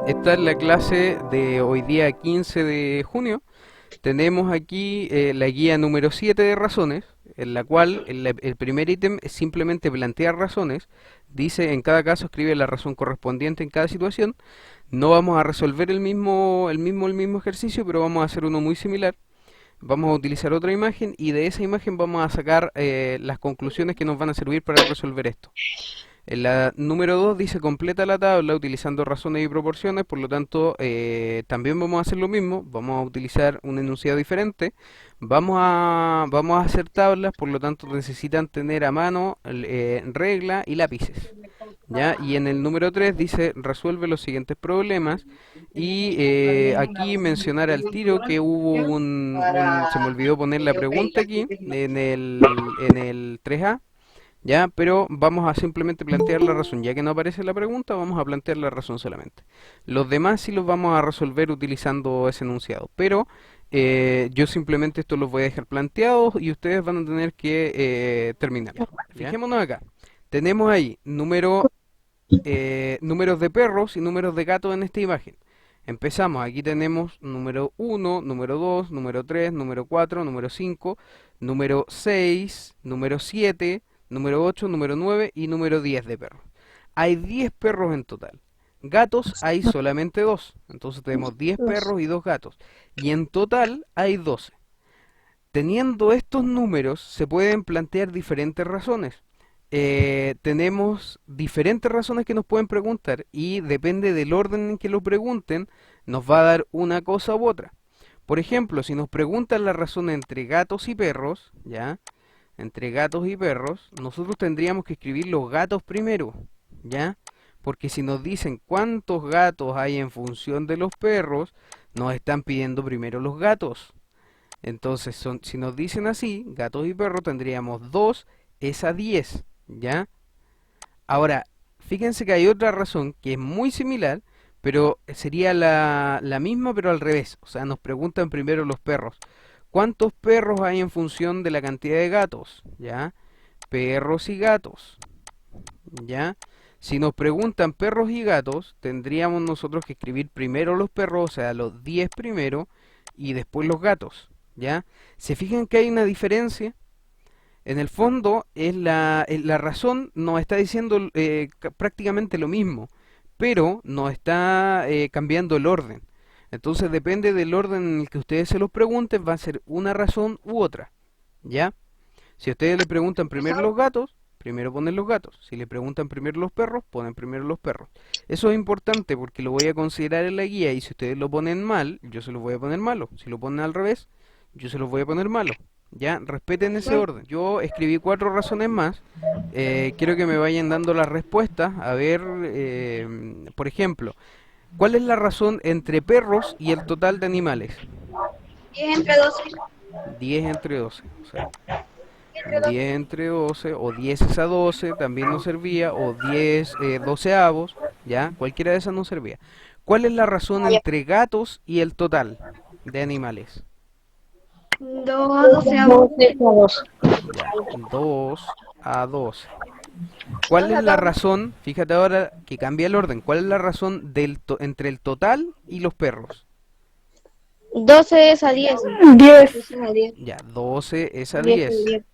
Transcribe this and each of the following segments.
Esta es la clase de hoy día 15 de junio. Tenemos aquí la guía número 7 de razones, en la cual el primer ítem es simplemente plantear razones. Dice en cada caso escribe la razón correspondiente en cada situación. No vamos a resolver el mismo ejercicio, pero vamos a hacer uno muy similar. Vamos a utilizar otra imagen y de esa imagen vamos a sacar las conclusiones que nos van a servir para resolver esto. En la número 2 dice completa la tabla utilizando razones y proporciones, por lo tanto también vamos a hacer lo mismo, vamos a utilizar un enunciado diferente, vamos a hacer tablas, por lo tanto necesitan tener a mano regla y lápices. ¿Ya? Y en el número 3 dice resuelve los siguientes problemas y aquí mencionar al tiro que hubo se me olvidó poner la pregunta aquí en el 3A. ¿Ya? Pero vamos a simplemente plantear la razón. Ya que no aparece la pregunta, vamos a plantear la razón solamente. Los demás sí los vamos a resolver utilizando ese enunciado. Pero yo simplemente esto los voy a dejar planteados y ustedes van a tener que terminarlo. Fijémonos acá. Tenemos ahí números de perros y números de gatos en esta imagen. Empezamos, aquí tenemos número 1, número 2, número 3, número 4, número 5, número 6, número 7, número 8, número 9 y número 10 de perros. Hay 10 perros en total. Gatos hay solamente 2. Entonces tenemos 10 perros y 2 gatos. Y en total hay 12. Teniendo estos números se pueden plantear diferentes razones. Tenemos diferentes razones que nos pueden preguntar y depende del orden en que lo pregunten, nos va a dar una cosa u otra. Por ejemplo, si nos preguntan la razón entre gatos y perros, ¿ya? Entre gatos y perros, nosotros tendríamos que escribir los gatos primero, ¿ya? Porque si nos dicen cuántos gatos hay en función de los perros, nos están pidiendo primero los gatos. Entonces, si nos dicen así, gatos y perros, tendríamos 2 es a 10, ¿ya? Ahora, fíjense que hay otra razón que es muy similar, pero sería la misma, pero al revés. O sea, nos preguntan primero los perros. ¿Cuántos perros hay en función de la cantidad de gatos? ¿Ya? Perros y gatos. ¿Ya? Si nos preguntan perros y gatos, tendríamos nosotros que escribir primero los perros, o sea, los 10 primero, y después los gatos. ¿Ya? ¿Se fijan que hay una diferencia? En el fondo, la razón nos está diciendo prácticamente lo mismo, pero nos está cambiando el orden. Entonces depende del orden en el que ustedes se los pregunten, va a ser una razón u otra. ¿Ya? Si ustedes le preguntan primero los gatos, primero ponen los gatos. Si le preguntan primero los perros, ponen primero los perros. Eso es importante porque lo voy a considerar en la guía y si ustedes lo ponen mal, yo se los voy a poner malo. Si lo ponen al revés, yo se los voy a poner malo. Ya, respeten ese orden. Yo escribí 4 razones más. Quiero que me vayan dando las respuestas. A ver, por ejemplo, ¿cuál es la razón entre perros y el total de animales? 10 entre 12. 10 entre 12. O sea, 10 entre 12 o 10 es a 12 también nos servía, o 10 doceavos, ¿ya? Cualquiera de esas nos servía. ¿Cuál es la razón entre gatos y el total de animales? 2 doceavos. 12 Ya, 2 a 12. ¿Cuál es la razón? Fíjate ahora que cambia el orden. ¿Cuál es la razón entre el total y los perros? 12 es a 10. 10. 12 es a 10. Ya, 12 es a 10 es 10.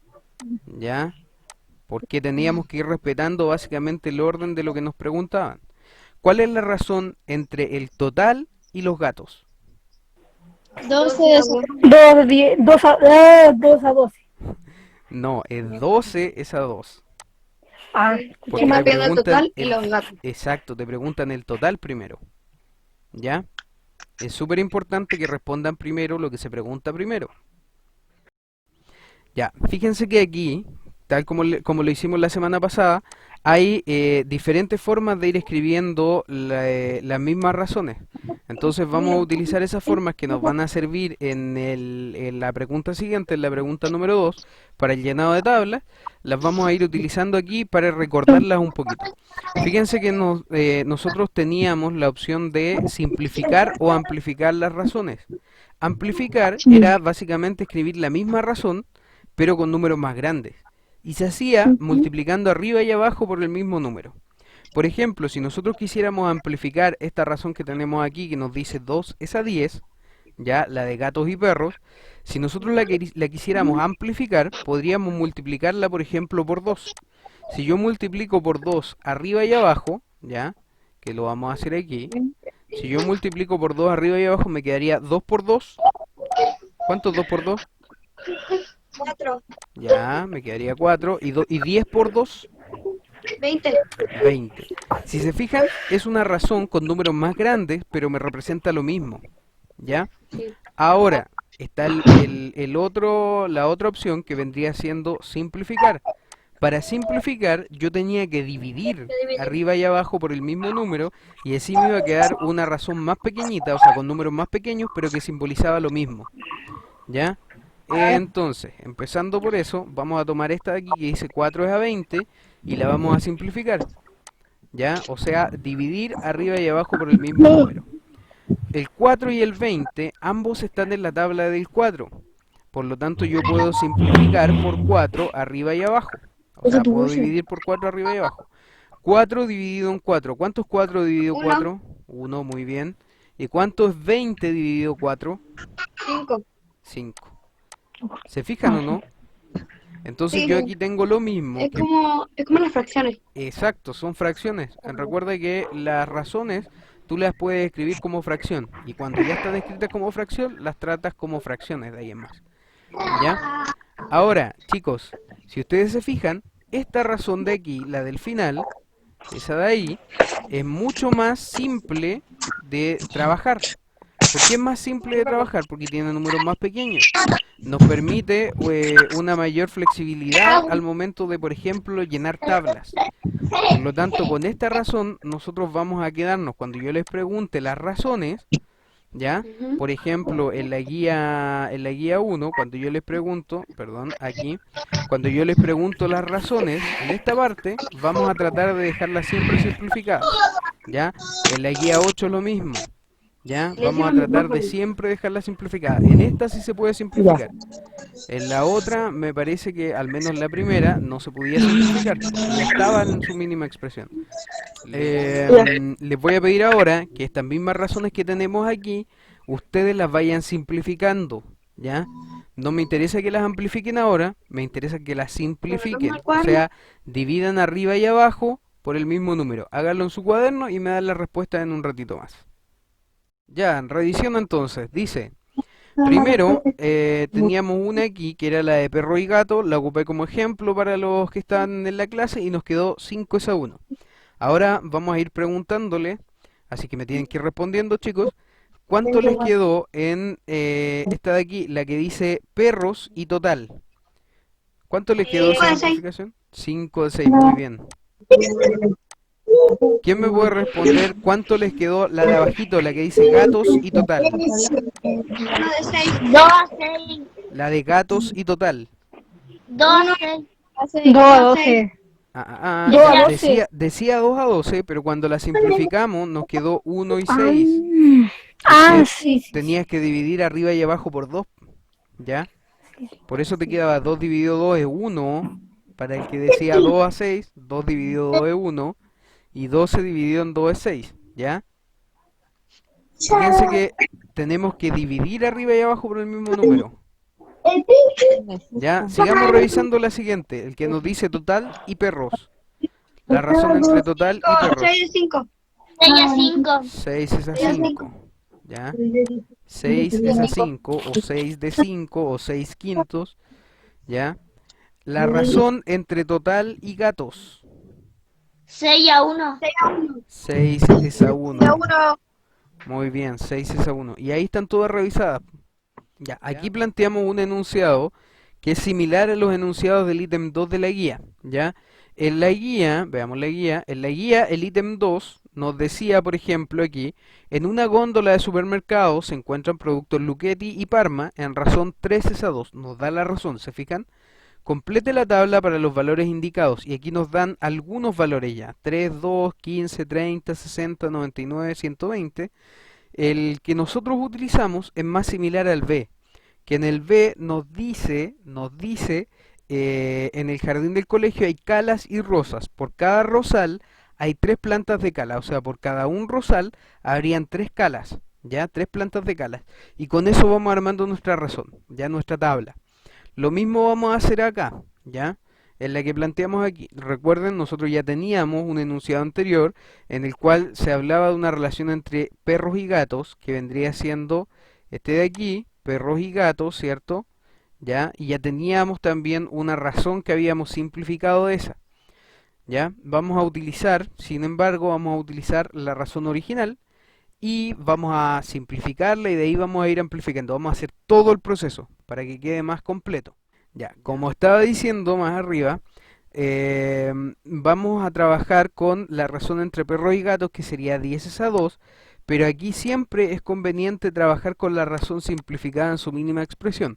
10. ¿Ya? Porque teníamos que ir respetando básicamente el orden de lo que nos preguntaban. ¿Cuál es la razón entre el total y los gatos? 12 es a 2, 10, 2 a 12. No, es 12 es a 2. Ah, Porque más te bien el preguntan total y los gatos. exacto, te preguntan el total primero. ¿Ya? Es súper importante que respondan primero lo que se pregunta primero. Ya, fíjense que aquí, tal como lo hicimos la semana pasada, hay diferentes formas de ir escribiendo las mismas razones. Entonces vamos a utilizar esas formas que nos van a servir en la pregunta siguiente, en la pregunta número 2, para el llenado de tablas. Las vamos a ir utilizando aquí para recordarlas un poquito. Fíjense que nosotros teníamos la opción de simplificar o amplificar las razones. Amplificar era básicamente escribir la misma razón, pero con números más grandes. Y se hacía multiplicando arriba y abajo por el mismo número. Por ejemplo, si nosotros quisiéramos amplificar esta razón que tenemos aquí, que nos dice 2 es a 10, ya, la de gatos y perros, si nosotros la quisiéramos amplificar, podríamos multiplicarla, por ejemplo, por 2. Si yo multiplico por 2 arriba y abajo, ya, que lo vamos a hacer aquí, si yo multiplico por 2 arriba y abajo, me quedaría 2 por 2. ¿Cuánto es 2 por 2? 4. Ya, me quedaría 4. ¿Y 10 por 2? 20. 20. Si se fijan, es una razón con números más grandes, pero me representa lo mismo. ¿Ya? Sí. Ahora, está la otra opción que vendría siendo simplificar. Para simplificar, yo tenía que dividir arriba y abajo por el mismo número, y así me iba a quedar una razón más pequeñita, o sea, con números más pequeños, pero que simbolizaba lo mismo. ¿Ya? Entonces, empezando por eso, vamos a tomar esta de aquí que dice 4 es a 20 y la vamos a simplificar. ¿Ya? O sea, dividir arriba y abajo por el mismo número. El 4 y el 20, ambos están en la tabla del 4. Por lo tanto, yo puedo simplificar por 4 arriba y abajo. O sea, puedo dividir por 4 arriba y abajo. 4 dividido en 4. ¿Cuánto es 4 dividido en 4? 1, muy bien. ¿Y cuánto es 20 dividido 4? 5. 5. ¿Se fijan o no? Entonces Sí. yo aquí tengo lo mismo. Es como las fracciones. Exacto, son fracciones. Recuerda que las razones tú las puedes escribir como fracción. Y cuando ya están escritas como fracción, las tratas como fracciones de ahí en más. ¿Ya? Ahora, chicos, si ustedes se fijan, esta razón de aquí, la del final, esa de ahí, es mucho más simple de trabajar. ¿Por qué es más simple de trabajar? Porque tiene números más pequeños. Nos permite una mayor flexibilidad al momento de, por ejemplo, llenar tablas. Por lo tanto, con esta razón, nosotros vamos a quedarnos, cuando yo les pregunte las razones, ¿ya? Por ejemplo, en la guía 1, cuando yo les pregunto, perdón, aquí, cuando yo les pregunto las razones, en esta parte, vamos a tratar de dejarlas siempre simplificadas, ¿ya? En la guía 8 lo mismo. ¿Ya? Vamos a tratar de siempre dejarla simplificada. En esta sí se puede simplificar. En la otra me parece que, al menos la primera, no se podía simplificar, porque ya estaba en su mínima expresión. Les voy a pedir ahora que estas mismas razones que tenemos aquí, ustedes las vayan simplificando, ¿ya? No me interesa que las amplifiquen ahora, me interesa que las simplifiquen. O sea, dividan arriba y abajo por el mismo número. Háganlo en su cuaderno y me dan la respuesta en un ratito más. Ya, revisión entonces, dice, primero teníamos una aquí que era la de perro y gato, la ocupé como ejemplo para los que están en la clase y nos quedó 5 es a 1. Ahora vamos a ir preguntándole, así que me tienen que ir respondiendo, chicos, ¿cuánto les quedó en esta de aquí, la que dice perros y total? ¿Cuánto les quedó esa 5 de 6. simplificación? 5 de 6, muy bien. ¿Quién me puede responder cuánto les quedó la de abajito, la que dice gatos y total? 1 de 6. 2 a 6. La de gatos y total. 2 a 6. 2 a 12. Dos a Ya, 12. decía 2 a 12, pero cuando la simplificamos nos quedó 1 y 6. Sí, sí. Tenías que dividir arriba y abajo por 2, ¿ya? Por eso te quedaba 2 dividido 2 es 1, para el que decía 2 a 6, 2 dividido 2 es 1, y 12 dividido en 2 es 6, ¿ya? Fíjense que tenemos que dividir arriba y abajo por el mismo número. Ya, sigamos revisando la siguiente, el que nos dice total y perros. La razón entre total y perros. 6 de 5. 6 a 5. 6 es a 5, ¿ya? 6 es a 5, o 6 de 5, o 6 quintos, ¿ya? La razón entre total y gatos. 6 a 1. 6 es a 1. 1. Muy bien, 6 es a 1. Y ahí están todas revisadas. Ya, aquí planteamos un enunciado que es similar a los enunciados del ítem 2 de la guía, ¿ya? En la guía, veamos la guía, en la guía el ítem 2 nos decía, por ejemplo, aquí, en una góndola de supermercado se encuentran productos Lucchetti y Parma en razón 3 es a 2. Nos da la razón, ¿se fijan? Complete la tabla para los valores indicados y aquí nos dan algunos valores ya, 3, 2, 15, 30, 60, 99, 120. El que nosotros utilizamos es más similar al B, que en el B nos dice, en el jardín del colegio hay calas y rosas. Por cada rosal hay 3 plantas de cala, o sea, por cada un rosal habrían 3 calas, ¿ya? 3 plantas de calas. Y con eso vamos armando nuestra razón, ya nuestra tabla. Lo mismo vamos a hacer acá, ¿ya? En la que planteamos aquí. Recuerden, nosotros ya teníamos un enunciado anterior en el cual se hablaba de una relación entre perros y gatos, que vendría siendo este de aquí, perros y gatos, ¿cierto? ¿Ya? Y ya teníamos también una razón que habíamos simplificado de esa. ¿Ya? Vamos a utilizar, sin embargo, vamos a utilizar la razón original y vamos a simplificarla y de ahí vamos a ir amplificando. Vamos a hacer todo el proceso para que quede más completo. Ya, como estaba diciendo más arriba, vamos a trabajar con la razón entre perros y gatos, que sería 10 es a 2, pero aquí siempre es conveniente trabajar con la razón simplificada en su mínima expresión,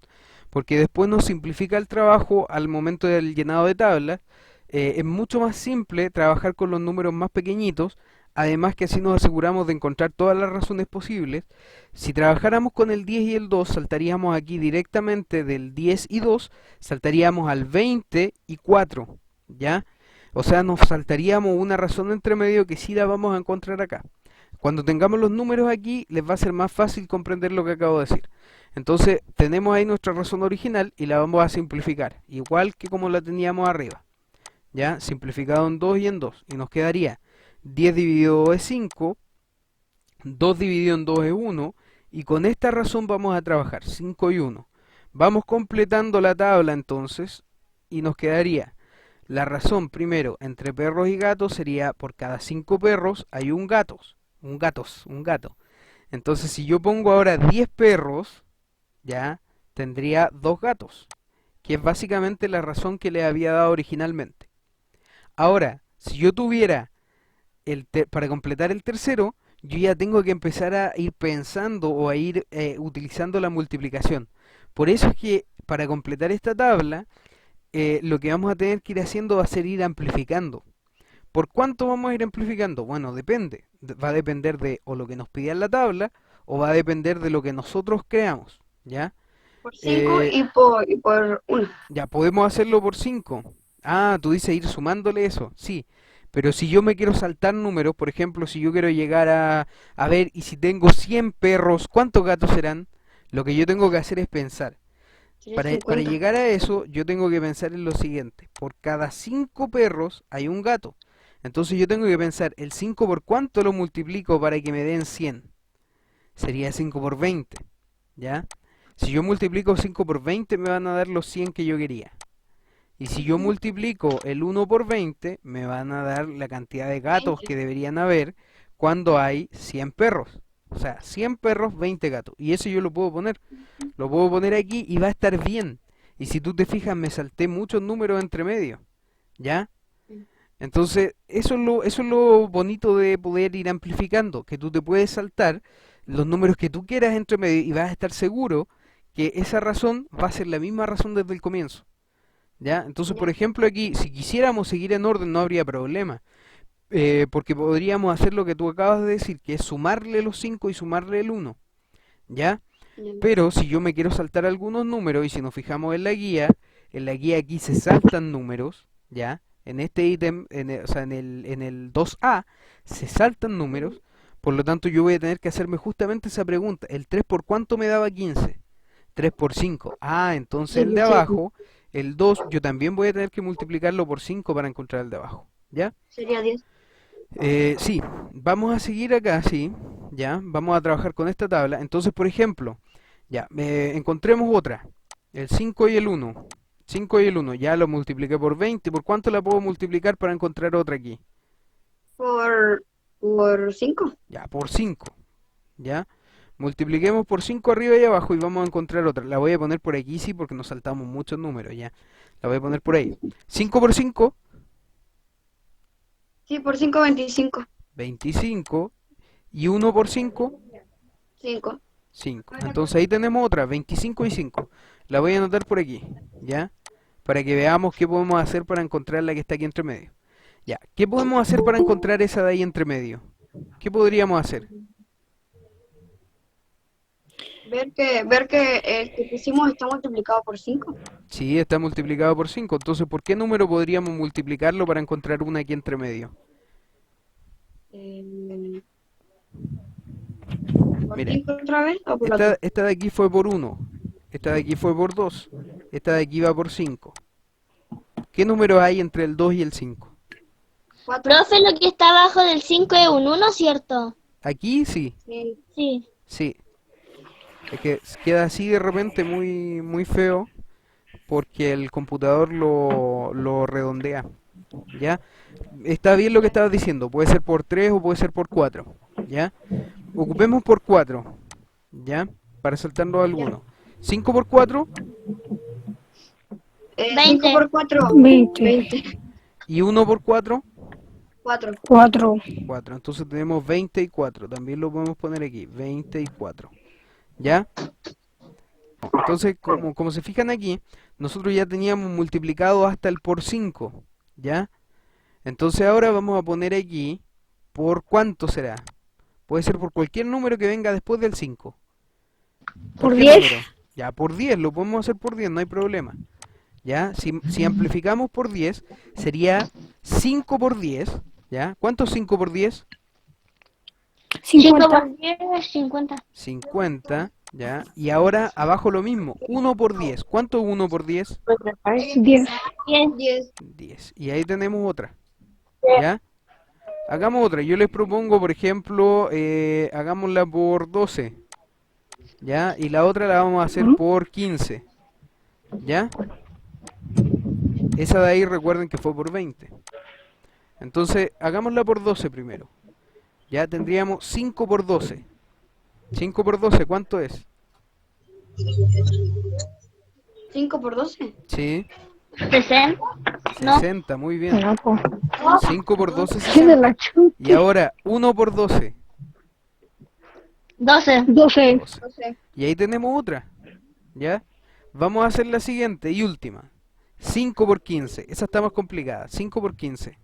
porque después nos simplifica el trabajo al momento del llenado de tablas. Es mucho más simple trabajar con los números más pequeñitos, además que así nos aseguramos de encontrar todas las razones posibles. Si trabajáramos con el 10 y el 2, saltaríamos aquí directamente del 10 y 2, saltaríamos al 20 y 4, ¿ya? O sea, nos saltaríamos una razón entre medio que sí la vamos a encontrar acá. Cuando tengamos los números aquí, les va a ser más fácil comprender lo que acabo de decir. Entonces, tenemos ahí nuestra razón original y la vamos a simplificar, igual que como la teníamos arriba. ¿Ya? Simplificado en 2 y en 2. Y nos quedaría 10 dividido 2 es 5, 2 dividido en 2 es 1, y con esta razón vamos a trabajar, 5 y 1. Vamos completando la tabla entonces, y nos quedaría la razón primero entre perros y gatos sería por cada 5 perros hay un gato. Entonces si yo pongo ahora 10 perros, ya tendría 2 gatos, que es básicamente la razón que le había dado originalmente. Ahora, si yo tuviera para completar el tercero, yo ya tengo que empezar a ir pensando o a ir utilizando la multiplicación. Por eso es que para completar esta tabla, lo que vamos a tener que ir haciendo va a ser ir amplificando. ¿Por cuánto vamos a ir amplificando? Bueno, depende. Va a depender de o lo que nos pida en la tabla o va a depender de lo que nosotros creamos, ¿ya? Por 5 Eh, y por 1. ya, podemos hacerlo por 5. Ah, tú dices ir sumándole eso. Sí, pero si yo me quiero saltar números, por ejemplo, si yo quiero llegar a ver, y si tengo 100 perros, ¿cuántos gatos serán? Lo que yo tengo que hacer es pensar. Sería Para 50. llegar a eso, yo tengo que pensar en lo siguiente. Por cada 5 perros hay un gato. Entonces yo tengo que pensar, ¿el 5 por cuánto lo multiplico para que me den 100? Sería 5 por 20, ¿ya? Si yo multiplico 5 por 20 me van a dar los 100 que yo quería. Y si yo multiplico el 1 por 20 me van a dar la cantidad de gatos 20. que deberían haber cuando hay 100 perros. O sea, 100 perros, 20 gatos. Y eso yo lo puedo poner. Lo puedo poner aquí y va a estar bien. Y si tú te fijas, me salté muchos números entre medio. ¿Ya? Entonces, eso es lo bonito de poder ir amplificando, que tú te puedes saltar los números que tú quieras entre medio y vas a estar seguro que esa razón va a ser la misma razón desde el comienzo. ¿Ya? Entonces, por ejemplo, aquí, si quisiéramos seguir en orden, no habría problema, porque podríamos hacer lo que tú acabas de decir, que es sumarle los 5 y sumarle el 1. ¿Ya? Pero si yo me quiero saltar algunos números, y si nos fijamos en la guía aquí se saltan números, ¿ya? En este ítem, o sea, en el 2A, se saltan números, por lo tanto yo voy a tener que hacerme justamente esa pregunta. ¿El 3 por cuánto me daba 15? 3 por 5. Ah, entonces el de abajo, el 2, yo también voy a tener que multiplicarlo por 5 para encontrar el de abajo, ¿ya? Sería 10. Sí, vamos a seguir acá, sí, ya, vamos a trabajar con esta tabla. Entonces, por ejemplo, ya, encontremos otra, el 5 y el 1. 5 y el 1, ya lo multipliqué por 20. ¿Por cuánto la puedo multiplicar para encontrar otra aquí? Por 5. Ya, por 5, ya. Multipliquemos por 5 arriba y abajo y vamos a encontrar otra. La voy a poner por aquí, sí, porque nos saltamos muchos números, ya. La voy a poner por ahí. 5 por 5, Sí, por 5, 25. 25. Y 1 por 5, 5. 5. Entonces ahí tenemos otra, 25 y 5. La voy a anotar por aquí, ¿ya? Para que veamos qué podemos hacer para encontrar la que está aquí entre medio. Ya, ¿qué podemos hacer para encontrar esa de ahí entre medio? ¿Qué podríamos hacer? Ver que el que pusimos está multiplicado por 5. Sí, está multiplicado por 5. Entonces, ¿por qué número podríamos multiplicarlo para encontrar una aquí entre medio? Eh, ¿Por Mira, 5 otra vez o por otro? esta de aquí fue por 1, esta de aquí fue por 2, esta de aquí va por 5. ¿Qué número hay entre el 2 y el 5? 4. Profe, lo que está abajo del 5 es un 1, ¿cierto? Aquí sí, Sí. Sí. sí. Es que queda así de repente muy, muy feo porque el computador lo redondea. ¿Ya? Está bien lo que estabas diciendo, puede ser por 3 o puede ser por 4. ¿Ya? Ocupemos por 4. ¿Ya? Para saltarnos alguno. 5 por 4 5 20. por 4, 20. 20. y 1 por 4, 4. 4. 4. Entonces tenemos 24. También lo podemos poner aquí, 24. ¿Ya? Entonces, como se fijan aquí, nosotros ya teníamos multiplicado hasta el por 5. ¿Ya? Entonces ahora vamos a poner aquí por cuánto será. Puede ser por cualquier número que venga después del 5. ¿Por qué 10? número? Ya, por 10, lo podemos hacer por 10, no hay problema. ¿Ya? Si amplificamos por 10, sería 5 por 10. ¿Ya? ¿Cuánto es 5 por 10? 5 50. por 10 es 50. 50. ¿Ya? Y ahora abajo lo mismo, 1 por 10. ¿Cuánto es 1 por 10? 10. 10. 10. 10. Y ahí tenemos otra. ¿Ya? Hagamos otra. Yo les propongo, por ejemplo, hagámosla por 12. ¿Ya? Y la otra la vamos a hacer por 15. ¿Ya? Esa de ahí recuerden que fue por 20. Entonces, hagámosla por 12 primero. Ya tendríamos 5 por 12. 5 por 12, ¿cuánto es? 5 por 12. Sí, 60. No. 60, muy bien. No, po. 5 por 12, ¿Qué de la 60. chuta? Y ahora, 1 por 12, 12. 12. 12. 12. Y ahí tenemos otra. ¿Ya? Vamos a hacer la siguiente y última. 5 por 15. Esa está más complicada. 5 por 15.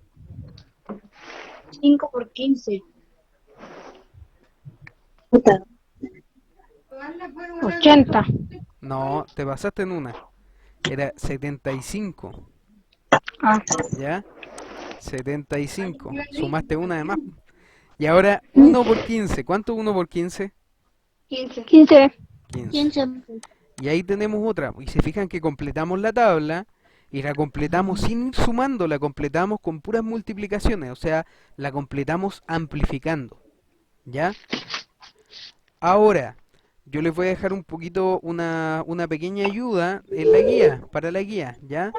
5 por 15. 80. No, te pasaste en una. Era 75. Ah, ¿Ya? 75. Sumaste una de más. Y ahora 1 por 15. ¿Cuánto es 1 por 15? 15. 15. 15. 15. Y ahí tenemos otra. Y se fijan que completamos la tabla y la completamos sin ir sumando, la completamos con puras multiplicaciones. O sea, la completamos amplificando. ¿Ya? Ahora, yo les voy a dejar un poquito una pequeña ayuda en la guía, para la guía, ¿ya?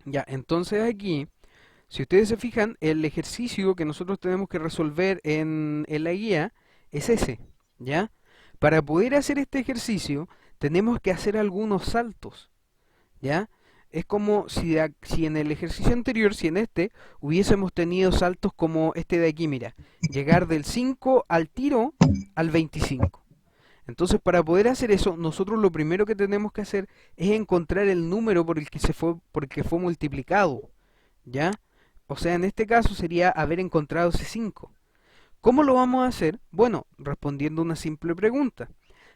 Ya, entonces aquí, si ustedes se fijan, el ejercicio que nosotros tenemos que resolver en la guía es ese, ¿ya? Para poder hacer este ejercicio, tenemos que hacer algunos saltos, ¿ya? Es como si en el ejercicio anterior, si en este, hubiésemos tenido saltos como este de aquí, mira, llegar del 5 al tiro al 25. Entonces, para poder hacer eso, nosotros lo primero que tenemos que hacer es encontrar el número por el que fue multiplicado, ¿ya? O sea, en este caso sería haber encontrado ese 5. ¿Cómo lo vamos a hacer? Bueno, respondiendo una simple pregunta.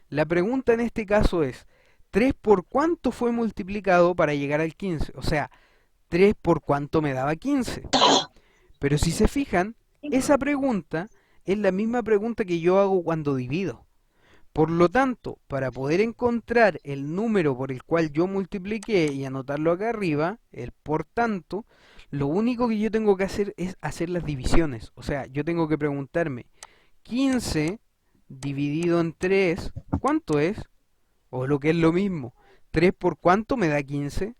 La pregunta en este caso es, 3 por cuánto fue multiplicado para llegar al 15. O sea, 3 por cuánto me daba 15. Pero si se fijan, esa pregunta es la misma pregunta que yo hago cuando divido. Por lo tanto, para poder encontrar el número por el cual yo multipliqué y anotarlo acá arriba, el por tanto, lo único que yo tengo que hacer es hacer las divisiones. O sea, yo tengo que preguntarme, 15 dividido en 3, ¿cuánto es? O lo que es lo mismo, 3 por cuánto me da 15?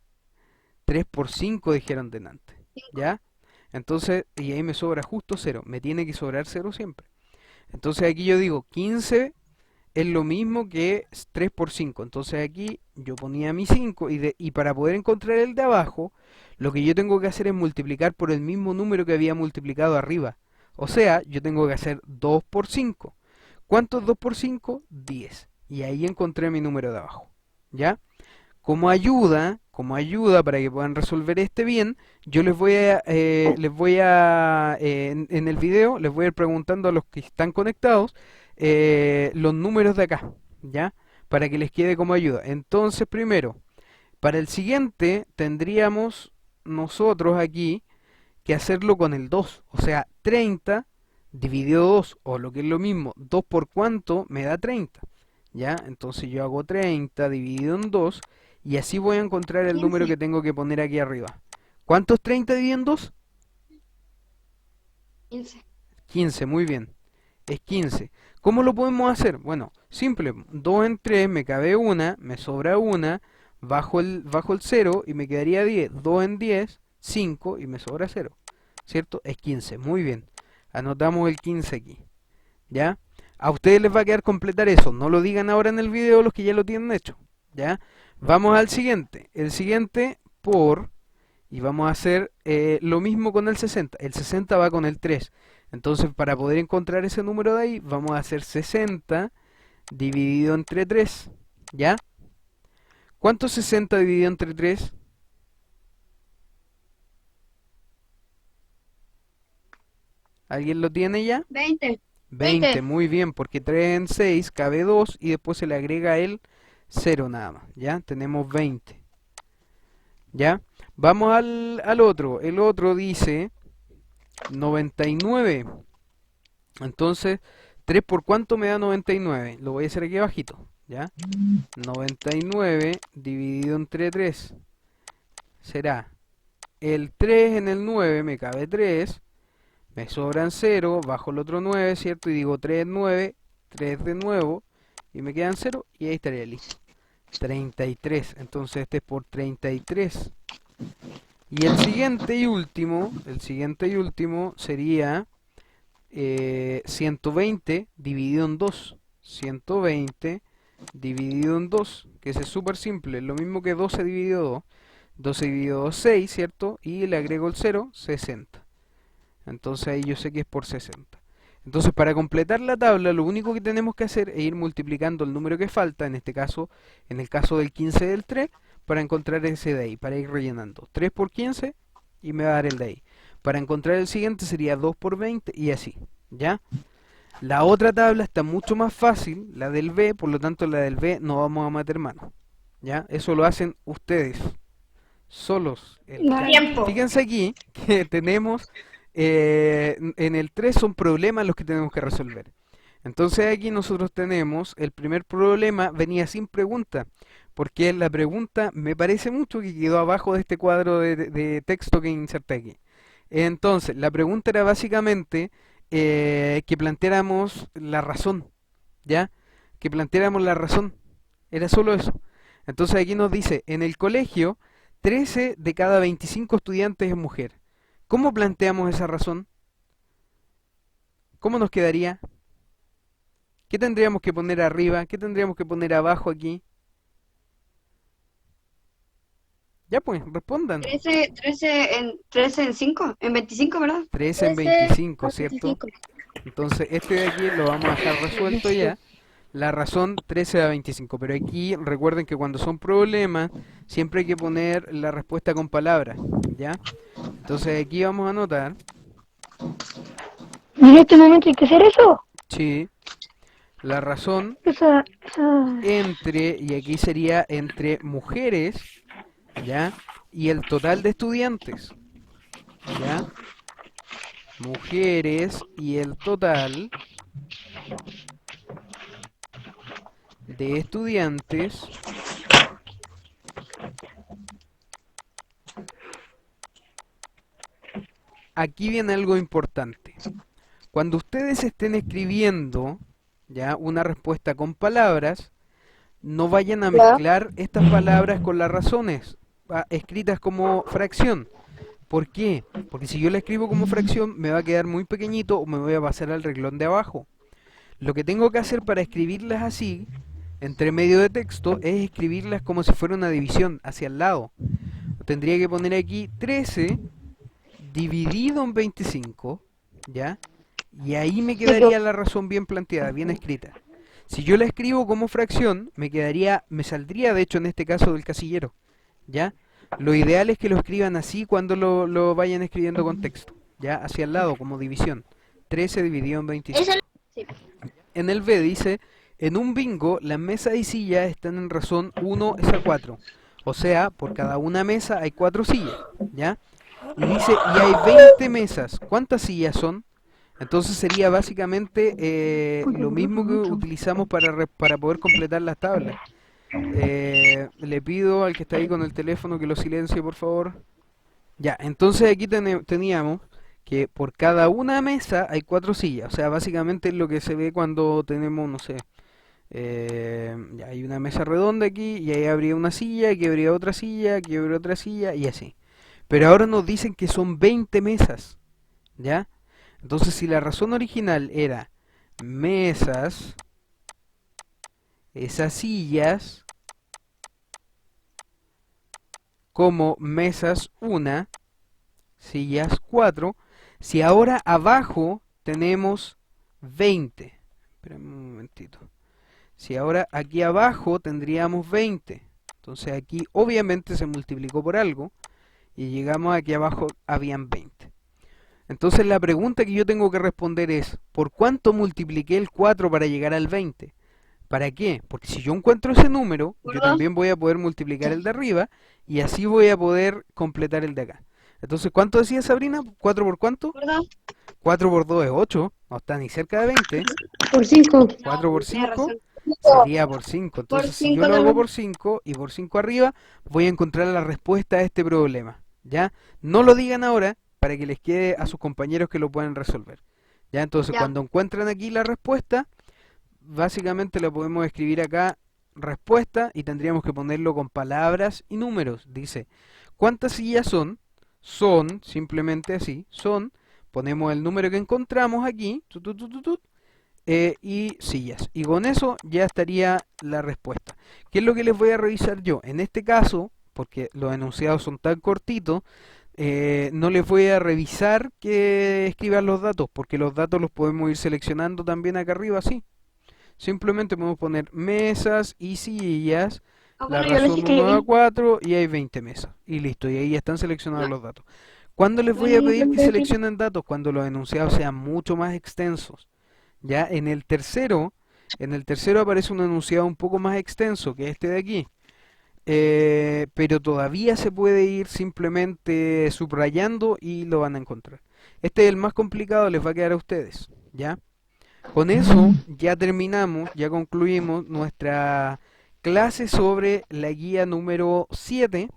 3 por 5 dijeron delante, ¿ya? Entonces, y ahí me sobra justo 0, me tiene que sobrar 0 siempre. Entonces aquí yo digo, 15 es lo mismo que 3 por 5. Entonces aquí yo ponía mi 5 y para poder encontrar el de abajo, lo que yo tengo que hacer es multiplicar por el mismo número que había multiplicado arriba. O sea, yo tengo que hacer 2 por 5. ¿Cuánto es 2 por 5? 10. Y ahí encontré mi número de abajo. ¿Ya? Como ayuda para que puedan resolver este bien, yo en el video, les voy a ir preguntando a los que están conectados los números de acá, ¿ya? Para que les quede como ayuda. Entonces, primero, para el siguiente tendríamos nosotros aquí que hacerlo con el 2. O sea, 30 dividido 2, o lo que es lo mismo, 2 por cuánto me da 30. ¿Ya? Entonces yo hago 30 dividido en 2 y así voy a encontrar el número 15. que tengo que poner aquí arriba. ¿Cuánto es 30 dividido en 2? 15. 15, muy bien. Es 15. ¿Cómo lo podemos hacer? Bueno, simple. 2 en 3 me cabe una, me sobra una, bajo el 0 y me quedaría 10. 2 en 10, 5 y me sobra 0. ¿Cierto? Es 15. Muy bien. Anotamos el 15 aquí. ¿Ya? A ustedes les va a quedar completar eso. No lo digan ahora en el video los que ya lo tienen hecho. ¿Ya? Vamos al siguiente. El siguiente por... Y vamos a hacer lo mismo con el 60. El 60 va con el 3. Entonces, para poder encontrar ese número de ahí, vamos a hacer 60 dividido entre 3. ¿Ya? ¿Cuánto es 60 dividido entre 3? ¿Alguien lo tiene ya? 20. 20, muy bien, porque 3 en 6 cabe 2 y después se le agrega el 0 nada más. ¿Ya? Tenemos 20. ¿Ya? Vamos al otro. El otro dice 99. Entonces, 3 por cuánto me da 99. Lo voy a hacer aquí abajito. ¿Ya? 99 dividido entre 3 será el 3 en el 9, me cabe 3. Me sobran 0, bajo el otro 9, ¿cierto? Y digo 3 en 9, 3 de nuevo. Y me quedan 0 y ahí estaría listo. 33. Entonces este es por 33. Y el siguiente y último sería 120 dividido en 2. 120 dividido en 2, que ese es súper simple, lo mismo que 12 dividido 2. 12 dividido 2, 6, ¿cierto? Y le agrego el 0, 60. Entonces ahí yo sé que es por 60. Entonces para completar la tabla lo único que tenemos que hacer es ir multiplicando el número que falta, en este caso, en el caso del 15 del 3, para encontrar ese de ahí, para ir rellenando. 3 por 15 y me va a dar el de ahí. Para encontrar el siguiente sería 2 por 20 y así, ¿ya? La otra tabla está mucho más fácil, la del B, por lo tanto la del B no vamos a meter mano, ¿ya? Eso lo hacen ustedes, solos. Vale. Tiempo. Fíjense aquí que tenemos, en el 3 son problemas los que tenemos que resolver. Entonces aquí nosotros tenemos, el primer problema venía sin pregunta, porque la pregunta me parece mucho que quedó abajo de este cuadro de texto que inserté aquí. Entonces, la pregunta era básicamente que planteáramos la razón, ¿ya? Que planteáramos la razón, era solo eso. Entonces aquí nos dice, en el colegio, 13 de cada 25 estudiantes es mujer. ¿Cómo planteamos esa razón? ¿Cómo nos quedaría? ¿Qué tendríamos que poner arriba? ¿Qué tendríamos que poner abajo aquí? Ya pues, respondan. 13 en 5, en 25, ¿verdad? 13 en 13 25, a ¿cierto? 25. Entonces este de aquí lo vamos a dejar resuelto ya. La razón 13 a 25, pero aquí recuerden que cuando son problemas siempre hay que poner la respuesta con palabras, ¿ya? Entonces aquí vamos a anotar, ¿En este momento hay que hacer eso? sí, la razón Esa... entre, y aquí sería entre mujeres, ¿ya? Y el total de estudiantes, ¿ya? Mujeres y el total de estudiantes aquí viene algo importante. Cuando ustedes estén escribiendo ya una respuesta con palabras, no vayan a mezclar estas palabras con las razones escritas como fracción. ¿Por qué? Porque si yo la escribo como fracción me va a quedar muy pequeñito o me voy a pasar al renglón de abajo. Lo que tengo que hacer para escribirlas así, entre medio de texto, es escribirlas como si fuera una división, hacia el lado. Tendría que poner aquí 13 dividido en 25, ¿ya? Y ahí me quedaría la razón bien planteada, bien escrita. Si yo la escribo como fracción, me saldría de hecho en este caso del casillero, ¿ya? Lo ideal es que lo escriban así cuando lo vayan escribiendo con texto, ¿ya? Hacia el lado, como división. 13 dividido en 25. Eso En el B dice, en un bingo las mesas y sillas están en razón 1 es a 4. O sea, por cada una mesa hay 4 sillas, ¿ya? Y dice, y hay 20 mesas. ¿Cuántas sillas son? Entonces sería básicamente lo mismo que utilizamos para poder completar las tablas. Le pido al que está ahí con el teléfono que lo silencie, por favor. Ya, entonces aquí teníamos que por cada una mesa hay 4 sillas. O sea, básicamente es lo que se ve cuando tenemos, no sé, ya hay una mesa redonda aquí y ahí habría una silla, aquí habría otra silla, aquí habría otra silla y así. Pero ahora nos dicen que son 20 mesas, ¿ya? Entonces, si la razón original era mesas, esas sillas, como mesas 1, sillas 4, si ahora abajo tenemos 20, espérame un momentito, si ahora aquí abajo tendríamos 20, entonces aquí obviamente se multiplicó por algo y llegamos aquí abajo habían 20. Entonces la pregunta que yo tengo que responder es, ¿por cuánto multipliqué el 4 para llegar al 20? ¿Para qué? Porque si yo encuentro ese número, yo ¿Verdad? también voy a poder multiplicar el de arriba y así voy a poder completar el de acá. Entonces, ¿cuánto decía Sabrina? ¿4 por cuánto? ¿Verdad? 4 por 2 es 8, no está ni cerca de 20. Por 5. 4 por Tienes 5 razón. sería por 5. Por Entonces, si yo 5 lo hago también. por 5 y por 5 arriba, voy a encontrar la respuesta a este problema. ¿Ya? No lo digan ahora para que les quede a sus compañeros que lo puedan resolver. ¿Ya? Entonces, Ya. cuando encuentran aquí la respuesta, básicamente la podemos escribir acá, respuesta, y tendríamos que ponerlo con palabras y números. Dice, ¿cuántas sillas son? Son, simplemente así, son, ponemos el número que encontramos aquí, y sillas. Y con eso ya estaría la respuesta. ¿Qué es lo que les voy a revisar yo? En este caso, porque los enunciados son tan cortitos, no les voy a revisar que escriban los datos, porque los datos los podemos ir seleccionando también acá arriba, así. Simplemente podemos poner mesas y sillas, Ah, la bueno, yo les razón 1 a escribí. 4 y hay 20 mesas. Y listo, y ahí ya están seleccionados No, los datos. ¿Cuándo les voy bueno, a no pedir que tengo que decir. seleccionen datos? Cuando los enunciados sean mucho más extensos. Ya en el tercero aparece un enunciado un poco más extenso que este de aquí. Pero todavía se puede ir simplemente subrayando y lo van a encontrar. Este es el más complicado, les va a quedar a ustedes, ¿ya? Con eso ya terminamos, ya concluimos nuestra clase sobre la guía número 7.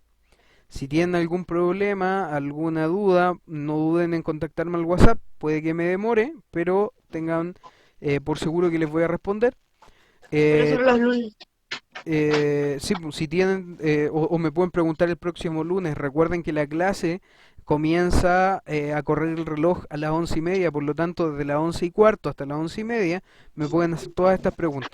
Si tienen algún problema, alguna duda, no duden en contactarme al WhatsApp. Puede que me demore, pero tengan por seguro que les voy a responder. Pero Eh, solo los lunes. sí, pues, si tienen o me pueden preguntar el próximo lunes. Recuerden que la clase comienza a correr el reloj a las 11:30, por lo tanto desde las 11:15 hasta las 11:30 me pueden hacer todas estas preguntas.